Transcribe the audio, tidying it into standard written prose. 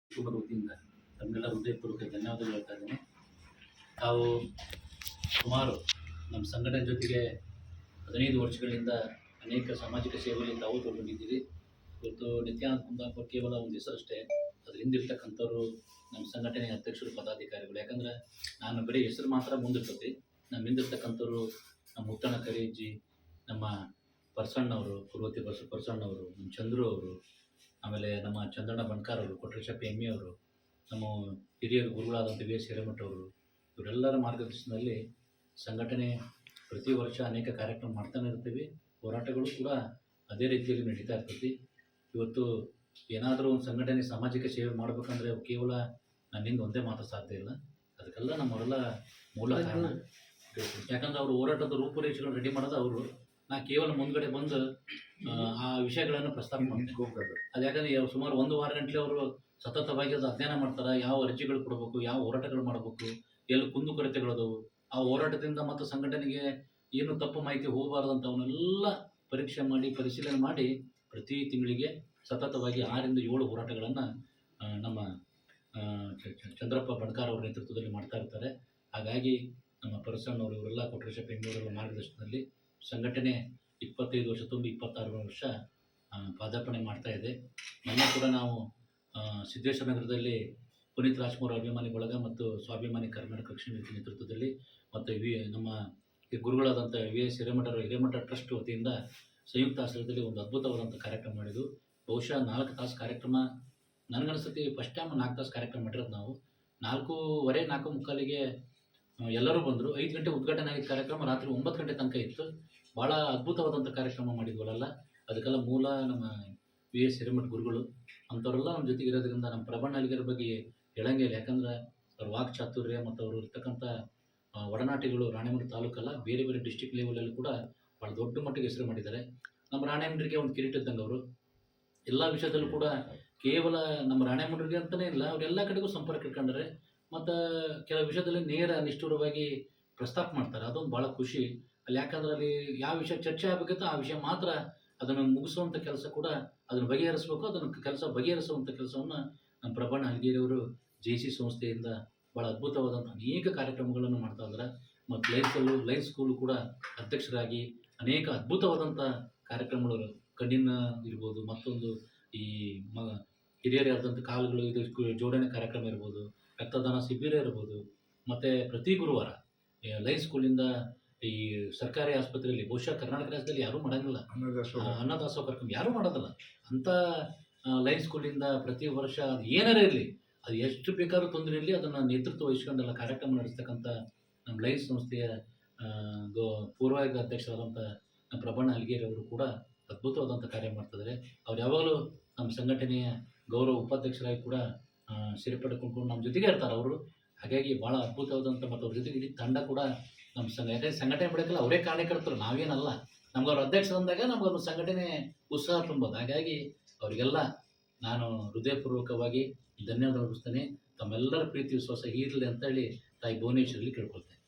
ಕುಟುಂಬದ ವತಿಯಿಂದ ತಮ್ಮೆಲ್ಲ ಹೃದಯಪೂರ್ವಕ ಧನ್ಯವಾದಗಳು ಹೇಳ್ತಾ ಇದ್ದೀನಿ. ನಾವು ಸುಮಾರು ನಮ್ಮ ಸಂಘಟನೆ ಜೊತೆಗೆ 15 ವರ್ಷಗಳಿಂದ ಅನೇಕ ಸಾಮಾಜಿಕ ಸೇವೆಯಲ್ಲಿ ತಾವು ತೊಡಗಿದ್ದೀರಿ. ಇವತ್ತು ನಿತ್ಯಾನಂದ ಕುಂದಾಪುರ ಕೇವಲ ಒಂದು ಹೆಸರಷ್ಟೇ, ಅದ್ರ ಹಿಂದಿರ್ತಕ್ಕಂಥವ್ರು ನಮ್ಮ ಸಂಘಟನೆಯ ಅಧ್ಯಕ್ಷರು, ಪದಾಧಿಕಾರಿಗಳು. ಯಾಕಂದ್ರೆ ನಾನು ಬರೀ ಹೆಸರು ಮಾತ್ರ ಮುಂದಿರ್ತದೆ, ನಮ್ಮ ಹಿಂದಿರ್ತಕ್ಕಂಥವ್ರು ನಮ್ಮ ಮುತ್ತಣ್ಣ ಕರೀಜಿ, ನಮ್ಮ ಪರ್ಸಣ್ಣವರು, ಪೂರ್ವತಿ ಪರ್ಸಣ್ಣವರು, ನಮ್ಮ ಚಂದ್ರು ಅವರು, ಆಮೇಲೆ ನಮ್ಮ ಚಂದ್ರಣ್ಣ ಬಣ್ಕಾರ್ ಅವರು, ಕೊಟ್ರೇಶಪ್ಪ ಎಮ್ಮಿ ಅವರು, ನಮ್ಮ ಹಿರಿಯರು ಗುರುಗಳಾದಂಥ ವಿ ಎಸ್ ಹಿರೇಮಠ ಅವರು, ಇವರೆಲ್ಲರ ಮಾರ್ಗದರ್ಶನದಲ್ಲಿ ಸಂಘಟನೆ ಪ್ರತಿ ವರ್ಷ ಅನೇಕ ಕಾರ್ಯಕ್ರಮ ಮಾಡ್ತಾನೆ ಇರ್ತೀವಿ. ಹೋರಾಟಗಳು ಕೂಡ ಅದೇ ರೀತಿಯಲ್ಲಿ ನಡೀತಾ ಇರ್ತೈತಿ. ಇವತ್ತು ಏನಾದರೂ ಒಂದು ಸಂಘಟನೆ ಸಾಮಾಜಿಕ ಸೇವೆ ಮಾಡಬೇಕಂದ್ರೆ ಕೇವಲ ನನ್ನಿಂದ ಒಂದೇ ಮಾತ್ರ ಸಾಧ್ಯ ಇಲ್ಲ. ಅದಕ್ಕೆಲ್ಲ ನಮ್ಮವರೆಲ್ಲ ಮೂಲ ಕಾರಣ. ಯಾಕಂದ್ರೆ ಅವರು ಹೋರಾಟದ ರೂಪುರೇಷೆಗಳು ರೆಡಿ ಮಾಡೋದು ಅವರು. ನಾ ಕೇವಲ ಮುಂದ್ಗಡೆ ಬಂದು ಆ ವಿಷಯಗಳನ್ನು ಪ್ರಸ್ತಾಪ ಮಾಡ್ತೀನಿ. ಅದು ಯಾಕಂದರೆ ಸುಮಾರು 1 ವಾರ ಗಂಟಲೆ ಅವರು ಸತತವಾಗಿ ಅದು ಅಧ್ಯಯನ ಮಾಡ್ತಾರೆ. ಯಾವ ಅರ್ಜಿಗಳು ಕೊಡಬೇಕು, ಯಾವ ಹೋರಾಟಗಳು ಮಾಡಬೇಕು, ಎಲ್ಲಿ ಕುಂದುಕೊರತೆಗಳದವು, ಆ ಹೋರಾಟದಿಂದ ಮತ್ತು ಸಂಘಟನೆಗೆ ಏನು ತಪ್ಪು ಮಾಹಿತಿ ಹೋಗಬಾರ್ದಂಥವನ್ನೆಲ್ಲ ಪರೀಕ್ಷೆ ಮಾಡಿ, ಪರಿಶೀಲನೆ ಮಾಡಿ ಪ್ರತಿ ತಿಂಗಳಿಗೆ ಸತತವಾಗಿ 6 ರಿಂದ 7 ಹೋರಾಟಗಳನ್ನು ನಮ್ಮ ಚಂದ್ರಪ್ಪ ಬಣ್ಕಾರ್ ಅವರ ನೇತೃತ್ವದಲ್ಲಿ ಮಾಡ್ತಾ ಇರ್ತಾರೆ. ಹಾಗಾಗಿ ನಮ್ಮ ಪರಸಣ್ಣವರು, ಇವರೆಲ್ಲ ಕೊಟ್ರೇಶಪ್ಪ ಎಮ್ಮಿಯವರೆಲ್ಲ ಮಾರ್ಗದರ್ಶನದಲ್ಲಿ ಸಂಘಟನೆ 25 ವರ್ಷ ತುಂಬಿ 26 ವರ್ಷ ಪಾದಾರ್ಪಣೆ ಮಾಡ್ತಾ ಇದೆ. ಮೊನ್ನೆ ಕೂಡ ನಾವು ಸಿದ್ದೇಶ್ವರ ನಗರದಲ್ಲಿ ಪುನೀತ್ ರಾಜ್ಕುಮಾರ್ ಅಭಿಮಾನಿ ಬಳಗ ಮತ್ತು ಸ್ವಾಭಿಮಾನಿ ಕರ್ನಾಟಕ ಕಕ್ಷಿ ನೇತೃತ್ವದಲ್ಲಿ ಮತ್ತು ನಮ್ಮ ಗುರುಗಳಾದಂಥ ವಿ ಎಸ್ ಹಿರೇಮಠ ಟ್ರಸ್ಟ್ ವತಿಯಿಂದ ಸಂಯುಕ್ತ ಆಶ್ರಯದಲ್ಲಿ ಒಂದು ಅದ್ಭುತವಾದಂಥ ಕಾರ್ಯಕ್ರಮ ಮಾಡಿದ್ದು. ಬಹುಶಃ 4 ತಾಸು ಕಾರ್ಯಕ್ರಮ. ನನಗನ್ನಿಸುತ್ತೆ ಫಸ್ಟ್ ಟೈಮ್ 4 ತಾಸು ಕಾರ್ಯಕ್ರಮ ಮಾಡಿರೋದು ನಾವು. 4:15 4:45ಗೆ ಎಲ್ಲರೂ ಬಂದರು. 5 ಗಂಟೆ ಉದ್ಘಾಟನೆ ಆಗಿದ್ದ ಕಾರ್ಯಕ್ರಮ ರಾತ್ರಿ 9 ಗಂಟೆ ತನಕ ಇತ್ತು. ಭಾಳ ಅದ್ಭುತವಾದಂಥ ಕಾರ್ಯಕ್ರಮ ಮಾಡಿದ್ವಲ್ಲ. ಅದಕ್ಕೆಲ್ಲ ಮೂಲ ನಮ್ಮ ವಿ ಎಸ್ ಹಿರೇಮಠ ಗುರುಗಳು. ಅಂಥವರೆಲ್ಲ ನಮ್ಮ ಜೊತೆಗೆ ಇರೋದ್ರಿಂದ ನಮ್ಮ ಪ್ರಬಣ್ಣ ಅಲಿಗರ ಬಗ್ಗೆ ಹೇಳಂಗೆ ಇಲ್ಲ. ಯಾಕಂದ್ರೆ ಅವ್ರ ವಾಕ್ ಚಾತುರ್ಯ ಮತ್ತು ಅವರು ಇರ್ತಕ್ಕಂಥ ಒಡನಾಟಿಗಳು ರಾಣೆಬೆನ್ನೂರು ತಾಲೂಕಲ್ಲ, ಬೇರೆ ಬೇರೆ ಡಿಸ್ಟಿಕ್ ಲೆವೆಲಲ್ಲಿ ಕೂಡ ಭಾಳ ದೊಡ್ಡ ಮಟ್ಟಿಗೆ ಹೆಸರು ಮಾಡಿದ್ದಾರೆ. ನಮ್ಮ ರಾಣೆಬೆನ್ನೂರಿಗೆ ಒಂದು ಕಿರೀಟ ಇದ್ದಂಗೆ ಅವರು. ಎಲ್ಲ ವಿಷಯದಲ್ಲೂ ಕೂಡ ಕೇವಲ ನಮ್ಮ ರಾಣೆಬೆನ್ನೂರಿಗೆ ಅಂತಲೇ ಇಲ್ಲ, ಅವರೆಲ್ಲ ಕಡೆಗೂ ಸಂಪರ್ಕ ಇಟ್ಕೊಂಡ್ರೆ ಮತ್ತು ಕೆಲವು ವಿಷಯದಲ್ಲಿ ನೇರ ನಿಷ್ಠುರವಾಗಿ ಪ್ರಸ್ತಾಪ ಮಾಡ್ತಾರೆ. ಅದೊಂದು ಭಾಳ ಖುಷಿ ಅಲ್ಲಿ. ಯಾಕಂದ್ರೆ ಅಲ್ಲಿ ಯಾವ ವಿಷಯ ಚರ್ಚೆ ಆಗಬೇಕಂತ ಆ ವಿಷಯ ಮಾತ್ರ ಅದನ್ನು ಮುಗಿಸುವಂಥ ಕೆಲಸ ಕೂಡ ಅದನ್ನು ಬಗೆಹರಿಸಬೇಕು. ಅದನ್ನು ಬಗೆಹರಿಸುವಂಥ ಕೆಲಸವನ್ನು ನಮ್ಮ ಪ್ರಬಣ್ಣ ಹಲಗೇರಿಯವರು JC ಸಂಸ್ಥೆಯಿಂದ ಭಾಳ ಅದ್ಭುತವಾದಂಥ ಅನೇಕ ಕಾರ್ಯಕ್ರಮಗಳನ್ನು ಮಾಡ್ತಾ ಇದ್ದಾರೆ. ಮತ್ತು ಲೈನ್ ಸ್ಕೂಲು ಕೂಡ ಅಧ್ಯಕ್ಷರಾಗಿ ಅನೇಕ ಅದ್ಭುತವಾದಂಥ ಕಾರ್ಯಕ್ರಮಗಳು, ಕಣ್ಣಿನ ಇರ್ಬೋದು, ಮತ್ತೊಂದು ಈ ಹಿರಿಯರಾದಂಥ ಕಾಲುಗಳು ಇದು ಜೋಡಣೆ ಕಾರ್ಯಕ್ರಮ ಇರ್ಬೋದು, ರಕ್ತದಾನ ಶಿಬಿರ ಇರ್ಬೋದು, ಮತ್ತು ಪ್ರತಿ ಗುರುವಾರ ಲೈನ್ ಸ್ಕೂಲಿಂದ ಈ ಸರ್ಕಾರಿ ಆಸ್ಪತ್ರೆಯಲ್ಲಿ, ಬಹುಶಃ ಕರ್ನಾಟಕ ರಾಜ್ಯದಲ್ಲಿ ಯಾರೂ ಮಾಡೋಂಗಿಲ್ಲ, ಅನ್ನದಾಸೋಹ ಕಾರ್ಯಕ್ರಮ ಯಾರೂ ಮಾಡೋದಿಲ್ಲ. ಅಂಥ ಲೈನ್ ಸ್ಕೂಲಿಂದ ಪ್ರತಿ ವರ್ಷ ಅದು ಏನಾರೇ ಇರಲಿ, ಅದು ಎಷ್ಟು ಬೇಕಾದ್ರೂ ತೊಂದರೆ ಇರಲಿ, ಅದನ್ನು ನೇತೃತ್ವ ವಹಿಸ್ಕೊಂಡೆಲ್ಲ ಕಾರ್ಯಕ್ರಮ ನಡೆಸ್ತಕ್ಕಂಥ ನಮ್ಮ ಲೈನ್ ಸಂಸ್ಥೆಯ ಪೂರ್ವಾಯಿಕ ಅಧ್ಯಕ್ಷರಾದಂಥ ನಮ್ಮ ಪ್ರಬಣ್ಣ ಹಲಗೇರಿ ಅವರು ಕೂಡ ಅದ್ಭುತವಾದಂಥ ಕಾರ್ಯ ಮಾಡ್ತಿದ್ದಾರೆ. ಅವ್ರು ಯಾವಾಗಲೂ ನಮ್ಮ ಸಂಘಟನೆಯ ಗೌರವ ಉಪಾಧ್ಯಕ್ಷರಾಗಿ ಕೂಡ ಸೇರ್ಪಡೆಕೊಂಡು ನಮ್ಮ ಜೊತೆಗೆ ಇರ್ತಾರೆ ಅವರು. ಹಾಗಾಗಿ ಭಾಳ ಅದ್ಭುತವಾದಂಥ ಮತ್ತು ಅವ್ರ ಜೊತೆಗೆ ಇಡೀ ತಂಡ ಕೂಡ ನಮ್ಮ ಸಂಘಟನೆ ಪಡೆಯೋಕ್ಕಲ್ಲ ಅವರೇ ಕಾರ್ಯಕರ್ತರು, ನಾವೇನಲ್ಲ. ನಮ್ಗೆ ಅವ್ರ ಅಧ್ಯಕ್ಷರಂದಾಗ ನಮ್ಗೆ ಅದು ಸಂಘಟನೆ ಉತ್ಸಾಹ ತುಂಬೋದು. ಹಾಗಾಗಿ ಅವರಿಗೆಲ್ಲ ನಾನು ಹೃದಯಪೂರ್ವಕವಾಗಿ ಧನ್ಯವಾದ ಅರ್ಪಿಸ್ತೇನೆ. ತಮ್ಮೆಲ್ಲರ ಪ್ರೀತಿ ವಿಶ್ವಾಸ ಇರಲಿ ಅಂತೇಳಿ ತಾಯಿ ಭುವನೇಶ್ವರಲ್ಲಿ ಕೇಳ್ಕೊಳ್ತೇನೆ.